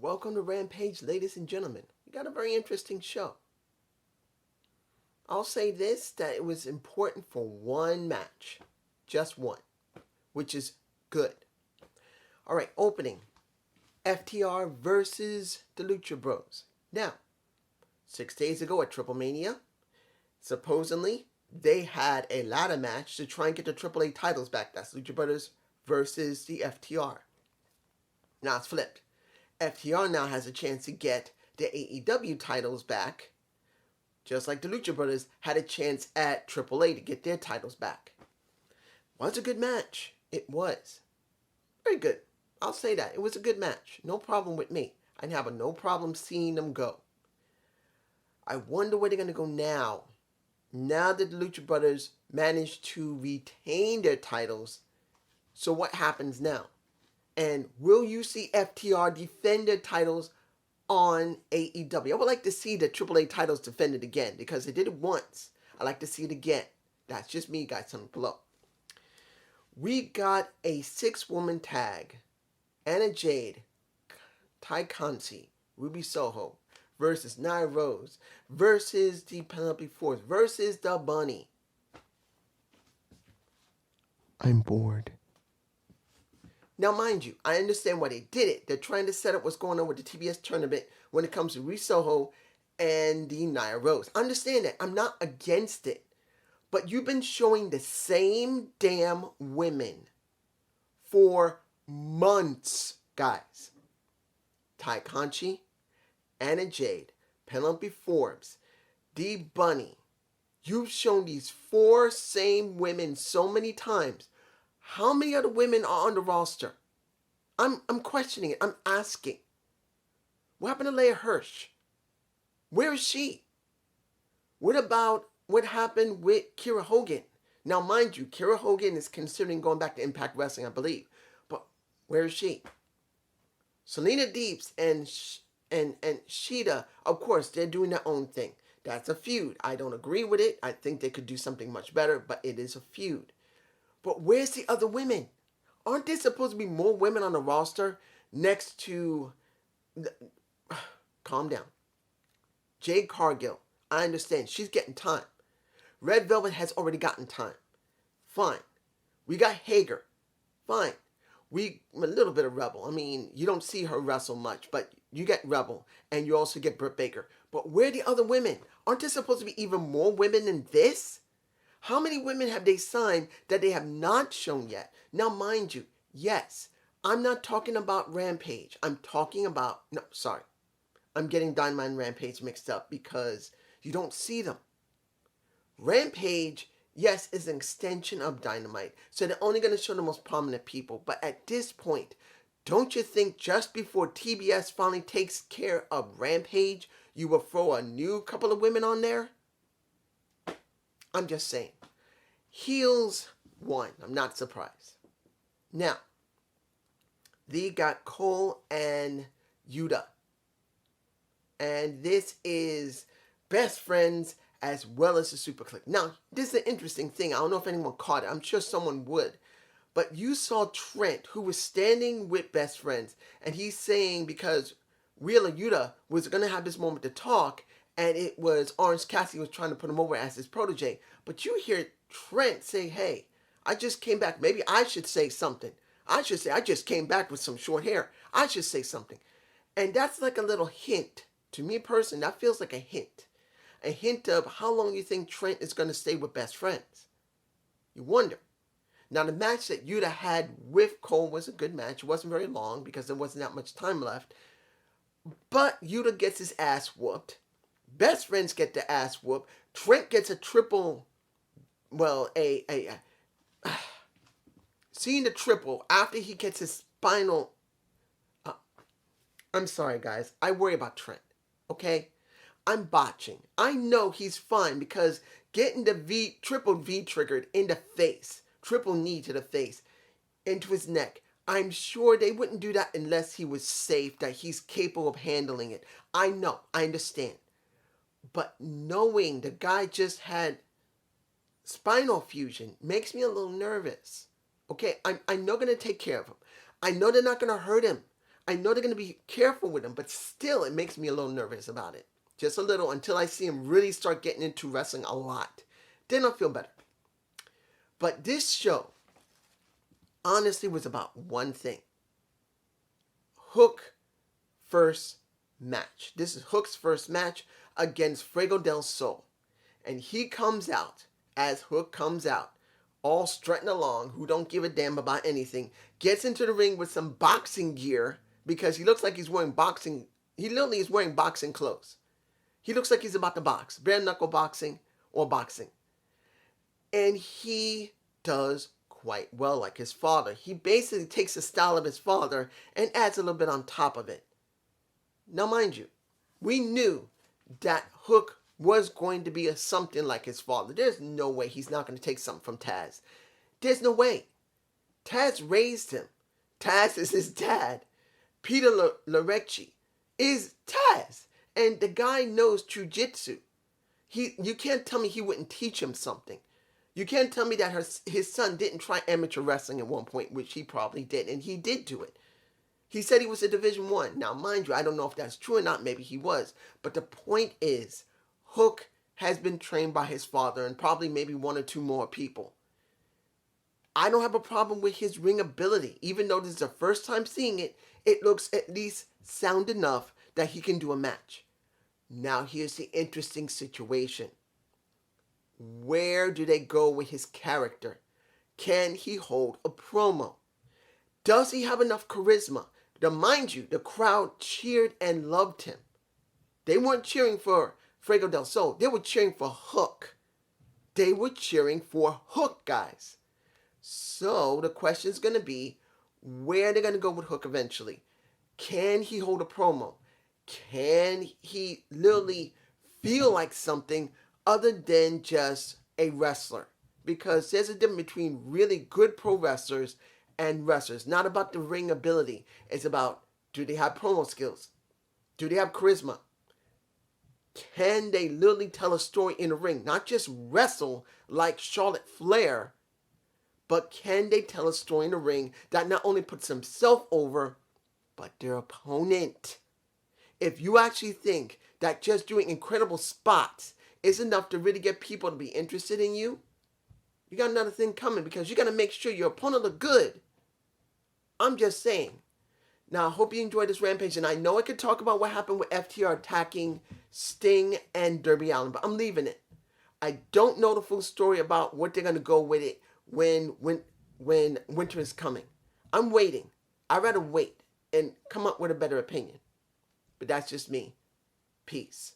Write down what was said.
Welcome to Rampage, ladies and gentlemen. We got a very interesting show. I'll say this, that it was important for one match. Just one. Which is good. Alright, opening. FTR versus the Lucha Bros. Now, 6 days ago at Triple Mania, supposedly, they had a ladder match to try and get the AAA titles back. That's Lucha Brothers versus the FTR. Now it's flipped. FTR now has a chance to get the AEW titles back, just like the Lucha Brothers had a chance at AAA to get their titles back. Was a good match. It was. Very good. I'll say that. It was a good match. No problem with me. I'd have no problem seeing them go. I wonder where they're going to go now. Now that the Lucha Brothers managed to retain their titles, so what happens now? And will you see FTR defend their titles on AEW? I would like to see the AAA titles defended again because they did it once. I'd like to see it again. That's just me, guys. Tell me below. We got a 6-woman tag. Anna Jade, Ty Conti, Ruby Soho versus Nia Rose versus the Penelope Force versus the Bunny. I'm bored. Now, mind you, I understand why they did it. They're trying to set up what's going on with the TBS tournament when it comes to Ruby Soho and the Nia Rose. I understand that. I'm not against it. But you've been showing the same damn women for months, guys. Ty Conti, Anna Jade, Penelope Forbes, the Bunny. You've shown these 4 same women so many times. How many other women are on the roster? I'm questioning it. I'm asking. What happened to Leia Hirsch? Where is she? What about what happened with Kiera Hogan? Now, mind you, Kiera Hogan is considering going back to Impact Wrestling, I believe. But where is she? Selena Deeps and Shida, of course, they're doing their own thing. That's a feud. I don't agree with it. I think they could do something much better, but it is a feud. But where's the other women? Aren't there supposed to be more women on the roster next to... Calm down. Jade Cargill, I understand. She's getting time. Red Velvet has already gotten time. Fine. We got Hager. Fine. A little bit of Rebel. I mean, you don't see her wrestle much, but you get Rebel, and you also get Britt Baker. But where are the other women? Aren't there supposed to be even more women than this? How many women have they signed that they have not shown yet? Now, mind you, yes, I'm not talking about Rampage. I'm getting Dynamite and Rampage mixed up because you don't see them. Rampage, yes, is an extension of Dynamite, so they're only going to show the most prominent people. But at this point, don't you think just before TBS finally takes care of Rampage, you will throw a new couple of women on there? I'm just saying. Heels won. I'm not surprised. Now, they got Cole and Yuta. And this is best friends as well as the Super Click. Now, this is an interesting thing. I don't know if anyone caught it. I'm sure someone would. But you saw Trent, who was standing with best friends, and he's saying because Wheeler Yuta was going to have this moment to talk, and it was Orange Cassidy was trying to put him over as his protege. But you hear Trent say, hey, I just came back. Maybe I should say something. I should say, I just came back with some short hair. I should say something. And that's like a little hint. To me personally, that feels like a hint. A hint of how long you think Trent is going to stay with best friends. You wonder. Now, the match that Yuta had with Cole was a good match. It wasn't very long because there wasn't that much time left. But Yuta gets his ass whooped. Best friends get the ass whooped. Trent gets a triple, seeing the triple after he gets his spinal. I'm sorry, guys. I worry about Trent. Okay? I'm botching. I know he's fine because getting the triple V triggered in the face, triple knee to the face, into his neck. I'm sure they wouldn't do that unless he was safe, that he's capable of handling it. I know. I understand. But knowing the guy just had spinal fusion makes me a little nervous. Okay? I know going to take care of him. I know they're not going to hurt him. I know they're going to be careful with him, but still it makes me a little nervous about it. Just a little, until I see him really start getting into wrestling a lot. Then I'll feel better. But this show honestly was about one thing. Hook first match. This is Hook's first match against Fuego del Sol. And he comes out, as Hook comes out, all strutting along, who don't give a damn about anything, gets into the ring with some boxing gear, because he looks like he's wearing boxing, he literally is wearing boxing clothes. He looks like he's about to box, bare knuckle boxing or boxing. And he does quite well like his father. He basically takes the style of his father and adds a little bit on top of it. Now mind you, we knew that Hook was going to be something like his father. There's no way he's not going to take something from Taz. There's no way. Taz raised him. Taz is his dad. Peter Lorecki is Taz. And the guy knows jujitsu. You can't tell me he wouldn't teach him something. You can't tell me that his son didn't try amateur wrestling at one point, which he probably did, and he did do it. He said he was a Division I. Now, mind you, I don't know if that's true or not. Maybe he was. But the point is, Hook has been trained by his father and probably maybe one or two more people. I don't have a problem with his ring ability. Even though this is the first time seeing it, it looks at least sound enough that he can do a match. Now, here's the interesting situation. Where do they go with his character? Can he hold a promo? Does he have enough charisma? Now, mind you, the crowd cheered and loved him. They weren't cheering for Fuego del Sol. They were cheering for Hook. They were cheering for Hook, guys. So the question is going to be, where are they going to go with Hook eventually? Can he hold a promo? Can he literally feel like something other than just a wrestler? Because there's a difference between really good pro wrestlers and wrestlers. Not about the ring ability. It's about, do they have promo skills? Do they have charisma? Can they literally tell a story in the ring? Not just wrestle like Charlotte Flair, but can they tell a story in the ring that not only puts themselves over, but their opponent? If you actually think that just doing incredible spots is enough to really get people to be interested in you, you got another thing coming, because you got to make sure your opponent look good. I'm just saying. Now, I hope you enjoyed this Rampage, and I know I could talk about what happened with FTR attacking Sting and Darby Allin, but I'm leaving it. I don't know the full story about what they're going to go with it when winter is coming. I'm waiting. I'd rather wait and come up with a better opinion. But that's just me. Peace.